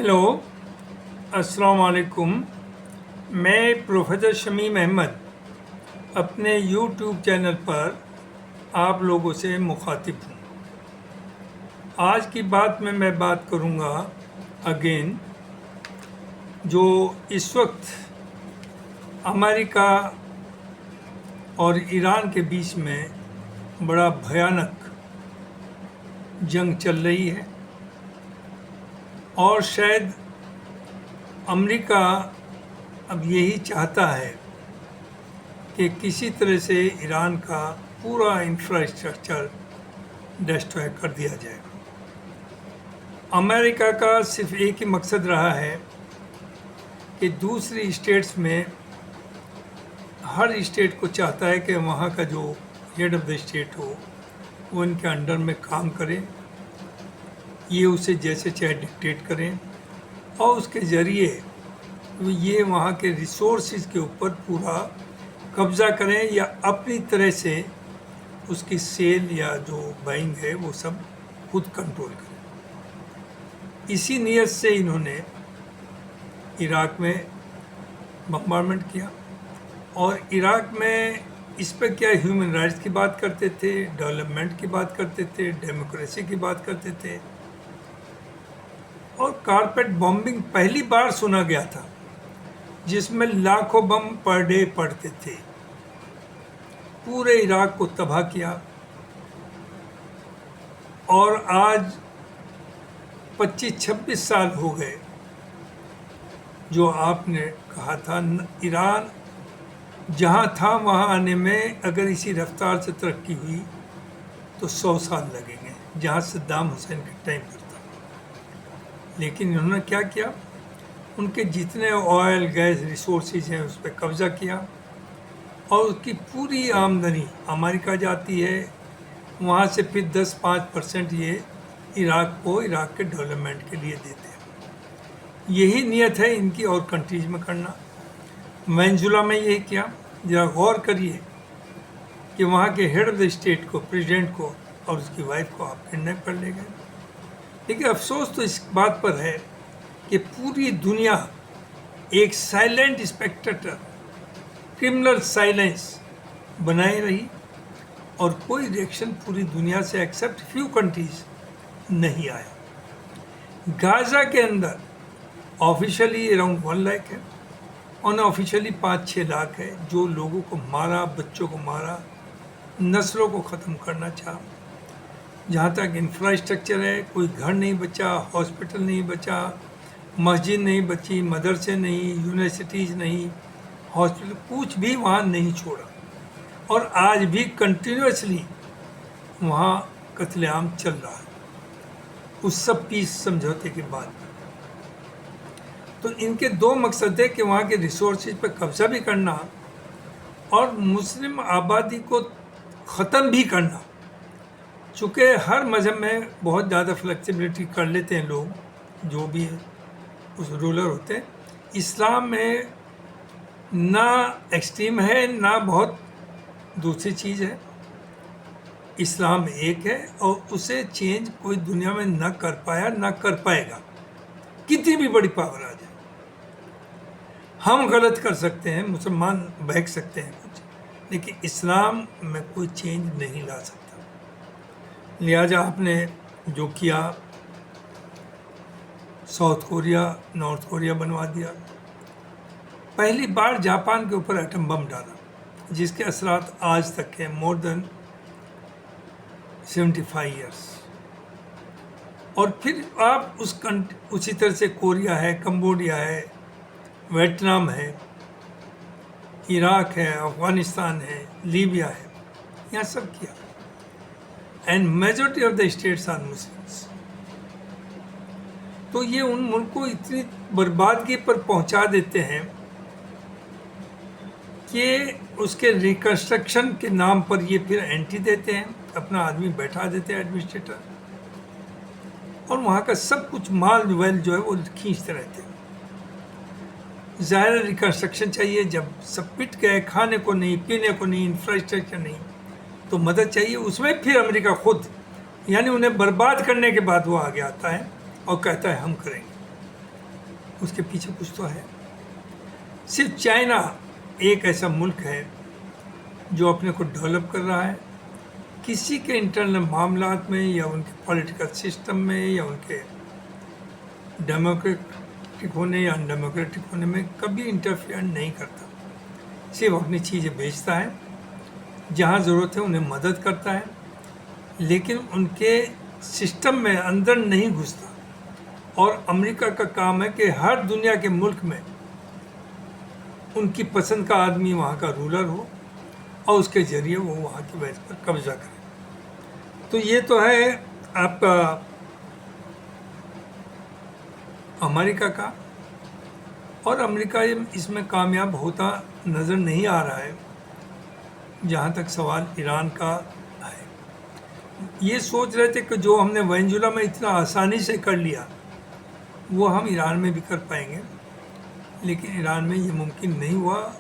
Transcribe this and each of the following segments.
Hello, अस्सलाम वालेकुम। मैं प्रोफेसर शमीम अहमद अपने यूट्यूब चैनल पर आप लोगों से मुखातिब हूँ। आज की बात में मैं बात करूँगा अगेन जो इस वक्त अमेरिका और ईरान के बीच में बड़ा भयानक जंग चल रही है और शायद अमेरिका अब यही चाहता है कि किसी तरह से ईरान का पूरा इंफ्रास्ट्रक्चर डिस्ट्रॉय कर दिया जाए। अमेरिका का सिर्फ एक ही मकसद रहा है कि दूसरी स्टेट्स में हर स्टेट को चाहता है कि वहाँ का जो हेड ऑफ द स्टेट हो वो इनके अंडर में काम करे, ये उसे जैसे चाहे डिक्टेट करें और उसके ज़रिए ये वहाँ के रिसोर्सेज के ऊपर पूरा कब्ज़ा करें या अपनी तरह से उसकी सेल या जो बाइंग है वो सब खुद कंट्रोल करें। इसी नीयत से इन्होंने इराक़ में बम्बारमेंट किया और इराक़ में इस पर क्या ह्यूमन राइट्स की बात करते थे, डेवलपमेंट की बात करते थे, डेमोक्रेसी की बात करते थे और कारपेट बॉम्बिंग पहली बार सुना गया था जिसमें लाखों बम पर डे पड़ते थे। पूरे इराक़ को तबाह किया और आज 25-26 साल हो गए जो आपने कहा था ईरान जहाँ था वहाँ आने में अगर इसी रफ्तार से तरक्की हुई तो 100 साल लगेंगे, जहाँ सद्दाम हुसैन के टाइम पर था। लेकिन इन्होंने क्या किया, उनके जितने ऑयल गैस रिसोर्सेज हैं उस पर कब्ज़ा किया और उसकी पूरी आमदनी अमेरिका जाती है, वहाँ से फिर 10-5% ये इराक़ को इराक़ के डेवलपमेंट के लिए देते हैं। यही नीयत है इनकी और कंट्रीज़ में करना। वेनेजुला में यही किया। ज़रा गौर करिए कि वहाँ के हेड ऑफ द स्टेट को, प्रेसिडेंट को और उसकी वाइफ को आप किडनैप कर ले गए। लेकिन अफसोस तो इस बात पर है कि पूरी दुनिया एक साइलेंट स्पेक्टेटर, क्रिमिनल साइलेंस बनाए रही और कोई रिएक्शन पूरी दुनिया से एक्सेप्ट फ्यू कंट्रीज नहीं आया। गाज़ा के अंदर ऑफिशियली अराउंड 1 लाख है, अनऑफिशियली 5-6 लाख है जो लोगों को मारा, बच्चों को मारा, नस्लों को ख़त्म करना चाहा। जहाँ तक इंफ्रास्ट्रक्चर है, कोई घर नहीं बचा, हॉस्पिटल नहीं बचा, मस्जिद नहीं बची, मदरसे नहीं, यूनिवर्सिटीज़ नहीं, हॉस्पिटल, कुछ भी वहाँ नहीं छोड़ा और आज भी कंटिन्यूसली वहाँ कत्लेआम चल रहा है उस सब पीस समझौते के बाद। तो इनके 2 मकसद है कि वहाँ के रिसोर्सेज पर कब्ज़ा भी करना और मुस्लिम आबादी को ख़त्म भी करना। चूँकि हर मज़हब में बहुत ज़्यादा फ्लेक्सिबिलिटी कर लेते हैं लोग जो भी उस रूलर होते हैं, इस्लाम में ना एक्सट्रीम है ना बहुत दूसरी चीज़ है। इस्लाम एक है और उसे चेंज कोई दुनिया में ना कर पाया ना कर पाएगा, कितनी भी बड़ी पावर आ जाए। हम गलत कर सकते हैं, मुसलमान बहक सकते हैं कुछ, लेकिन इस्लाम में कोई चेंज नहीं ला सकता। लिहाजा आपने जो किया, साउथ कोरिया नॉर्थ कोरिया बनवा दिया, पहली बार जापान के ऊपर एटम बम डाला जिसके असरात आज तक हैं, मोर देन 75 ईयर्स। और फिर आप उसी तरह से कोरिया है, कंबोडिया है, वियतनाम है, इराक़ है, अफ़गानिस्तान है, लीबिया है, यहाँ सब किया। And majority of the states are Muslims. तो ये उन मुल्क को इतनी बर्बादगी पर पहुंचा देते हैं कि उसके रिकन्स्ट्रक्शन के नाम पर ये फिर एंट्री देते हैं, अपना आदमी बैठा देते हैं एडमिनिस्ट्रेटर, और वहाँ का सब कुछ माल वेल जो है वो खींचते रहते हैं। ज़ाहिर रिकन्स्ट्रक्शन चाहिए, जब सब पिट गए, खाने को नहीं, पीने को नहीं, इंफ्रास्ट्रक्चर नहीं, तो मदद चाहिए। उसमें फिर अमेरिका खुद, यानी उन्हें बर्बाद करने के बाद वो आगे आता है और कहता है हम करेंगे। उसके पीछे कुछ तो है। सिर्फ चाइना एक ऐसा मुल्क है जो अपने को डेवलप कर रहा है। किसी के इंटरनल मामलात में या उनके पॉलिटिकल सिस्टम में या उनके डेमोक्रेटिक होने या अनडेमोक्रेटिक होने में कभी इंटरफेयर नहीं करता। सिर्फ अपनी चीज़ें बेचता है, जहाँ ज़रूरत है उन्हें मदद करता है, लेकिन उनके सिस्टम में अंदर नहीं घुसता। और अमेरिका का काम है कि हर दुनिया के मुल्क में उनकी पसंद का आदमी वहाँ का रूलर हो और उसके ज़रिए वो वहाँ की वैज पर कब्जा करे। तो ये तो है आपका अमेरिका का, और अमेरिका इसमें कामयाब होता नज़र नहीं आ रहा है। जहाँ तक सवाल ईरान का है, ये सोच रहे थे कि जो हमने वेनेजुएला में इतना आसानी से कर लिया वो हम ईरान में भी कर पाएंगे, लेकिन ईरान में ये मुमकिन नहीं हुआ।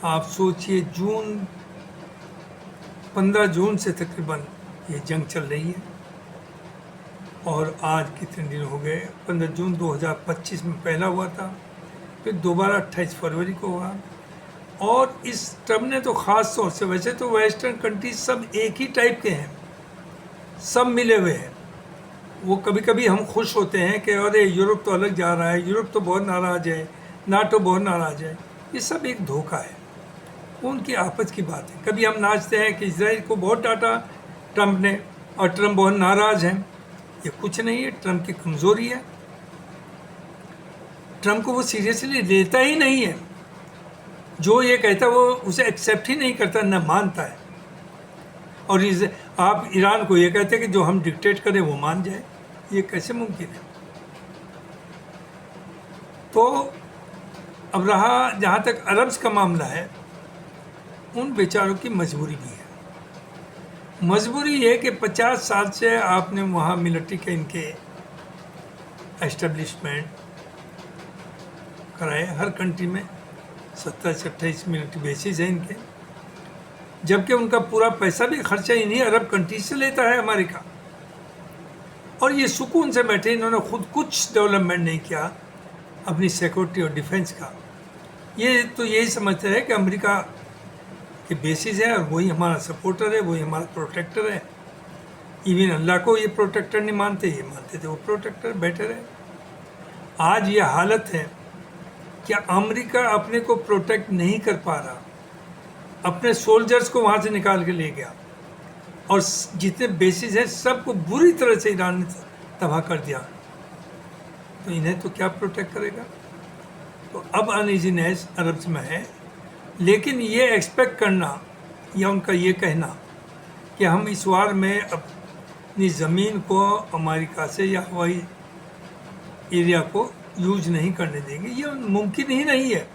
आप सोचिए 15 जून से तकरीबन ये जंग चल रही है, और आज कितने दिन हो गए। 15 जून 2025 में पहला हुआ था, फिर दोबारा 28 फरवरी को हुआ। और इस टर्म ने तो ख़ास तौर से, वैसे तो वेस्टर्न कंट्रीज सब एक ही टाइप के हैं, सब मिले हुए हैं। वो कभी कभी हम खुश होते हैं कि अरे यूरोप तो अलग जा रहा है, यूरोप तो बहुत नाराज़ है, नाटो बहुत नाराज़ है। ये सब एक धोखा है, वो उनकी आपस की बात है। कभी हम नाचते हैं कि इजराइल को बहुत डांटा ट्रंप ने और ट्रंप बहुत नाराज़ हैं। ये कुछ नहीं है, ट्रंप की कमज़ोरी है। ट्रंप को वो सीरियसली लेता ही नहीं है। जो ये कहता है वो उसे एक्सेप्ट ही नहीं करता, न मानता है। और आप ईरान को ये कहते हैं कि जो हम डिक्टेट करें वो मान जाए, ये कैसे मुमकिन है। तो अब रहा जहाँ तक अरब्स का मामला है, उन बेचारों की मजबूरी भी है। मजबूरी ये कि 50 साल से आपने वहाँ मिलिट्री के इनके एस्टेब्लिशमेंट कराए। हर कंट्री में 27 से 28 मिलिट्री बेसिस हैं इनके, जबकि उनका पूरा पैसा भी खर्चा इन्हीं अरब कंट्रीज से लेता है अमेरिका। और ये सुकून से बैठे, इन्होंने खुद कुछ डेवलपमेंट नहीं किया अपनी सिक्योरिटी और डिफेंस का। ये तो यही समझते हैं कि अमेरिका के बेसिस है और वही हमारा सपोर्टर है, वही हमारा प्रोटेक्टर है। इवन अल्लाह को ये प्रोटेक्टर नहीं मानते, ये मानते थे वो प्रोटेक्टर, बेटर है। आज ये हालत है कि अमेरिका अपने को प्रोटेक्ट नहीं कर पा रहा, अपने सोल्जर्स को वहाँ से निकाल के ले गया, और जितने बेसिस हैं सबको बुरी तरह से ईरान ने तबाह कर दिया। तो इन्हें तो क्या प्रोटेक्ट करेगा। तो अब अनइजीनेस अरब्स में है, लेकिन ये एक्सपेक्ट करना या उनका ये कहना कि हम इस वार में अपनी ज़मीन को अमेरिका से या हवाई एरिया को यूज नहीं करने देंगे, ये मुमकिन ही नहीं है।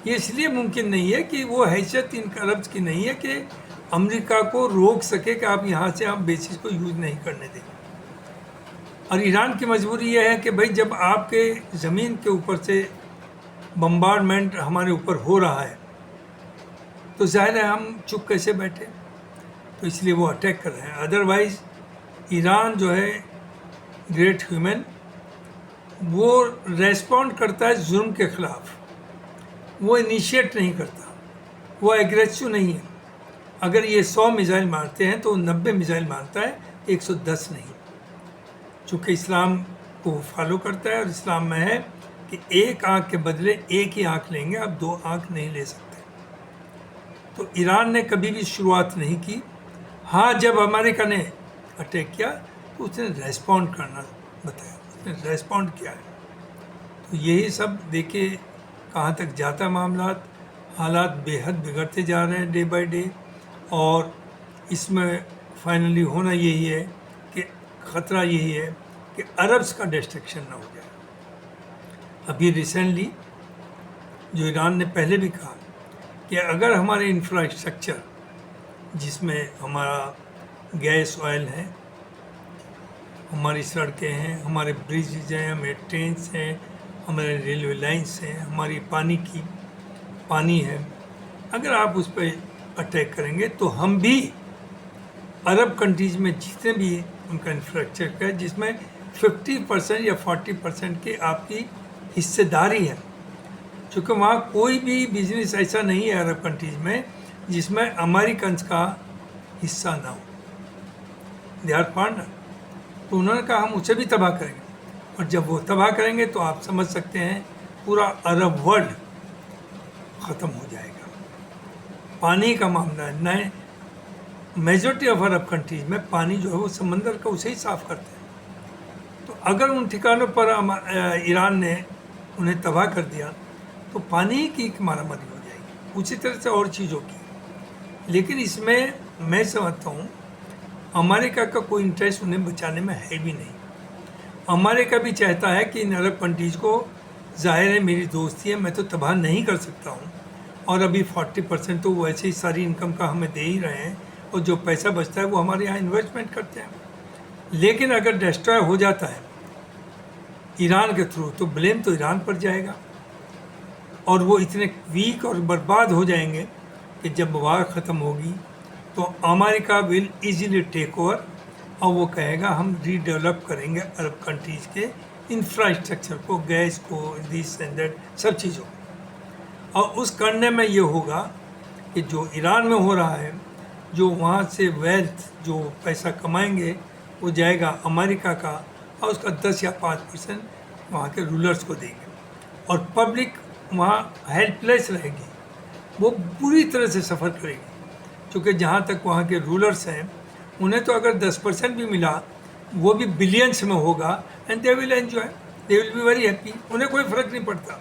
ये इसलिए मुमकिन नहीं है कि वो हैसियत इन अरब्स की नहीं है कि अमेरिका को रोक सके कि आप यहाँ से आप बेसिस को यूज़ नहीं करने दें। और ईरान की मजबूरी ये है कि भाई जब आपके ज़मीन के ऊपर से बम्बार्डमेंट हमारे ऊपर हो रहा है तो जाहिर है हम चुप कैसे बैठे। तो इसलिए वो अटैक कर रहे हैं। अदरवाइज़ ईरान जो है ग्रेट ह्यूमन, वो रेस्पॉन्ड करता है जुल्म के ख़िलाफ़, वो इनिशिएट नहीं करता, वो एग्रेसिव नहीं है। अगर ये 100 मिसाइल मारते हैं तो 90 मिसाइल मारता है, 110 नहीं। चूँकि इस्लाम को फॉलो करता है और इस्लाम में है कि एक आँख के बदले एक ही आँख लेंगे, आप 2 आँख नहीं ले सकते। तो ईरान ने कभी भी शुरुआत नहीं की। हाँ, जब अमेरिका ने अटैक किया तो उसने रेस्पॉन्ड करना बताया, उसने रेस्पॉन्ड किया है। तो यही सब देखे कहाँ तक जाता मामला। हालात बेहद बिगड़ते जा रहे हैं डे बाय डे, और इसमें फाइनली होना यही है कि ख़तरा यही है कि अरब्स का डिस्ट्रक्शन ना हो जाए। अभी रिसेंटली जो ईरान ने पहले भी कहा कि अगर हमारे इंफ्रास्ट्रक्चर जिसमें हमारा गैस ऑयल है, हमारी सड़कें हैं, हमारे ब्रिजेज हैं, हमारे ट्रेन्स हैं, हमारे रेलवे लाइन्स हैं, हमारी पानी है, अगर आप उस पर अटैक करेंगे तो हम भी अरब कंट्रीज़ में जितने भी उनका इंफ्रास्ट्रक्चर है, जिसमें 50% या 40% की आपकी हिस्सेदारी है, क्योंकि वहाँ कोई भी बिजनेस ऐसा नहीं है अरब कंट्रीज में जिसमें अमेरिकन का हिस्सा ना हो, दे आर पार्टनर। तो उन्होंने कहा हम उसे भी तबाह करेंगे, और जब वो तबाह करेंगे तो आप समझ सकते हैं पूरा अरब वर्ल्ड ख़त्म हो जाएगा। पानी का मामला है, नए मेजॉरिटी ऑफ अरब कंट्रीज में पानी जो है वो समंदर का उसे ही साफ़ करते हैं। तो अगर उन ठिकानों पर ईरान ने उन्हें तबाह कर दिया तो पानी की मारामारी हो जाएगी, उसी तरह से और चीज़ों की। लेकिन इसमें मैं समझता हूँ अमेरिका का कोई इंटरेस्ट उन्हें बचाने में है भी नहीं। अमेरिका भी चाहता है कि इन अरब कंट्रीज़ को, ज़ाहिर है मेरी दोस्ती है, मैं तो तबाह नहीं कर सकता हूँ, और अभी 40% तो वैसे ही सारी इनकम का हमें दे ही रहे हैं, और जो पैसा बचता है वो हमारे यहाँ इन्वेस्टमेंट करते हैं। लेकिन अगर डिस्ट्रॉय हो जाता है ईरान के थ्रू तो ब्लेम तो ईरान पर जाएगा, और वो इतने वीक और बर्बाद हो जाएंगे कि जब वार ख़त्म होगी तो America will easily take over, और वो कहेगा हम रीडेवलप करेंगे अरब कंट्रीज़ के इंफ्रास्ट्रक्चर को, गैस को, दिस एंड दैट सब चीज़ों को। और उस करने में ये होगा कि जो ईरान में हो रहा है, जो वहाँ से वेल्थ, जो पैसा कमाएंगे वो जाएगा अमेरिका का, और उसका 10 या 5% वहाँ के रूलर्स को देंगे, और पब्लिक वहाँ हेल्पलेस रहेगी, वो पूरी तरह से सफ़र करेगी। क्योंकि जहाँ तक वहाँ के रूलर्स हैं उन्हें तो अगर 10% भी मिला वो भी बिलियंस में होगा, and they will enjoy, they will be very happy, उन्हें कोई फ़र्क नहीं पड़ता।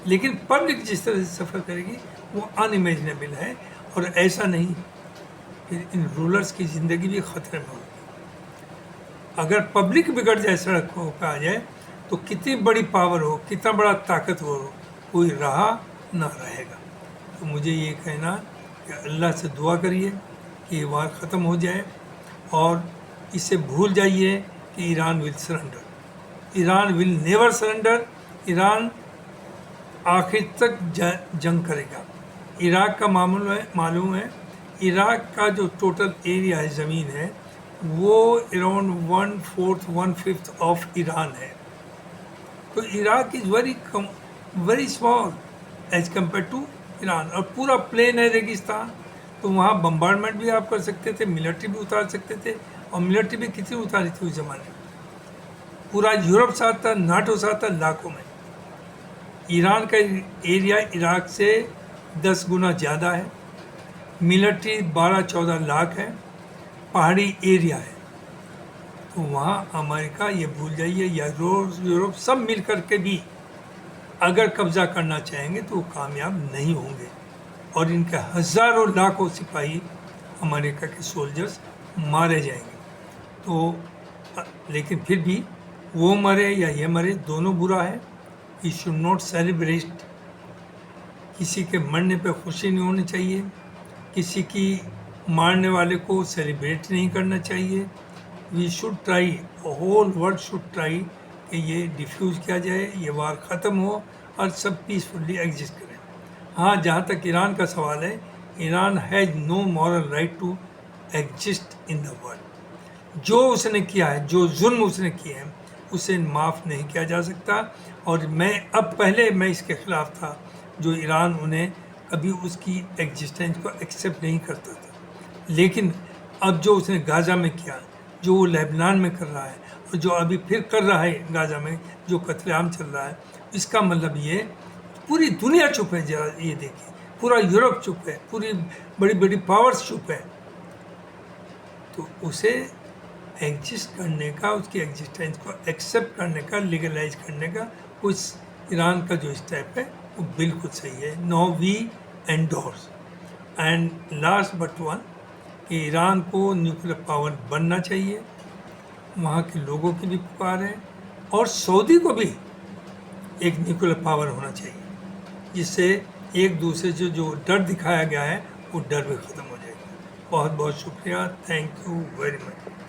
लेकिन पब्लिक जिस तरह से सफ़र करेगी वो अनइमेजिनेबल है, और ऐसा नहीं कि इन रूलर्स की ज़िंदगी भी ख़तरे में होगी। अगर पब्लिक बिगड़ जाए, सड़क पे आ जाए, तो कितनी बड़ी पावर हो, कितना बड़ा ताकतवर हो, कोई रहा ना रहेगा। तो मुझे ये कहना कि अल्लाह से दुआ करिए कि ये वार ख़त्म हो जाए, और इसे भूल जाइए कि Iran will surrender, Iran will never surrender, Iran आखिर तक जंग करेगा। इराक़ का मालूम है, इराक़ का जो टोटल एरिया है, ज़मीन है, वो अराउंड 1/4 1/5 ऑफ ईरान है। तो Iraq is very small as compare to Iran, और पूरा प्लेन है, रेगिस्तान। तो वहाँ बम्बार्डमेंट भी आप कर सकते थे, मिलिट्री भी उतार सकते थे, और मिलिट्री भी कितनी उतारी थी उस ज़माने में। पूरा यूरोप साथ था, नाटो साथ था, लाखों में। ईरान का एरिया इराक़ से 10 गुना ज़्यादा है, मिलिट्री 12-14 लाख है, पहाड़ी एरिया है। तो वहाँ अमेरिका, ये भूल जाइए, या यूरोप सब मिल कर के भी अगर कब्ज़ा करना चाहेंगे तो वो कामयाब नहीं होंगे, और इनके हज़ारों लाखों सिपाही अमेरिका के सोल्जर्स मारे जाएंगे। तो लेकिन फिर भी वो मरे या ये मरे, दोनों बुरा है। यू शुड नॉट सेलिब्रेट, किसी के मरने पे खुशी नहीं होनी चाहिए, किसी की मारने वाले को सेलिब्रेट नहीं करना चाहिए। We should try, whole world should try कि ये डिफ्यूज़ किया जाए, ये वार ख़त्म हो और सब पीसफुली एग्जिस्ट करें। हाँ, जहाँ तक ईरान का सवाल है, Iran has no moral right to exist in the world. जो उसने किया है, जो जुल्म उसने किए हैं, उसे माफ़ नहीं किया जा सकता। और पहले मैं इसके ख़िलाफ़ था, जो ईरान उन्हें कभी उसकी एग्जिस्टेंस को एक्सेप्ट नहीं करता था। लेकिन अब जो उसने गाज़ा में किया, जो वो लेबनान में कर रहा है, और जो अभी फिर कर रहा है गाज़ा में, जो कत्लेआम चल रहा है, इसका मतलब ये पूरी दुनिया चुप है। जरा ये देखिए, पूरा यूरोप चुप है, पूरी बड़ी बड़ी पावर्स चुप है। तो उसे एग्जिस्ट करने का, उसकी एग्जिस्टेंस को एक्सेप्ट करने का, लीगलाइज करने का उस ईरान का जो स्टेप है वो बिल्कुल सही है। No we endorse. And last but one, कि ईरान को न्यूक्लियर पावर बनना चाहिए, वहाँ के लोगों की भी पुकार है, और सऊदी को भी एक न्यूक्लियर पावर होना चाहिए, जिससे एक दूसरे से जो डर दिखाया गया है वो डर भी ख़त्म हो जाएगा। बहुत बहुत शुक्रिया, थैंक यू वेरी मच।